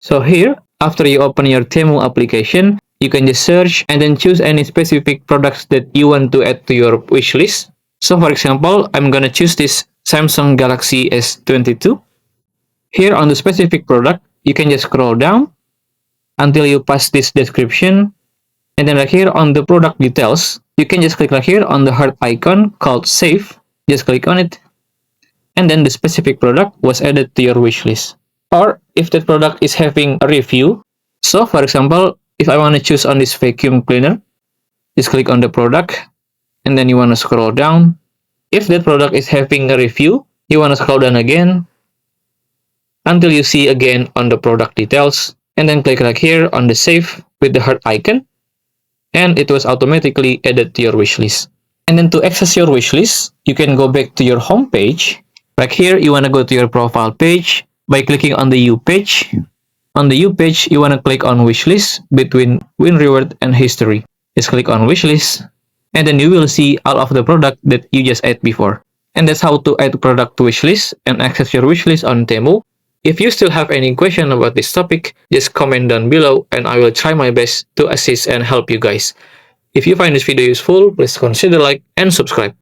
So here, after you open your TEMU application, you can just search and then choose any specific products that you want to add to your wish list. So for example, I'm gonna choose this Samsung Galaxy S22. Here on the specific product, you can just scroll down until you pass this description. And then right here on the product details, you can just click right here on the heart icon called save. Just click on it. And then the specific product was added to your wish list. Or if that product is having a review, so for example, if I want to choose on this vacuum cleaner, just click on the product and then you want to scroll down. If that product is having a review, you want to scroll down again until you see again on the product details and then click right here on the save with the heart icon and it was automatically added to your wish list. And then to access your wish list, you can go back to your home page. Right here, you want to go to your profile page by clicking on the U page. On the U page, you want to click on wishlist between win reward and history. Just click on wishlist and then you will see all of the product that you just add before. And that's how to add product to wishlist and access your wishlist on TEMU. If you still have any question about this topic, just comment down below and I will try my best to assist and help you guys. If you find this video useful, please consider like and subscribe.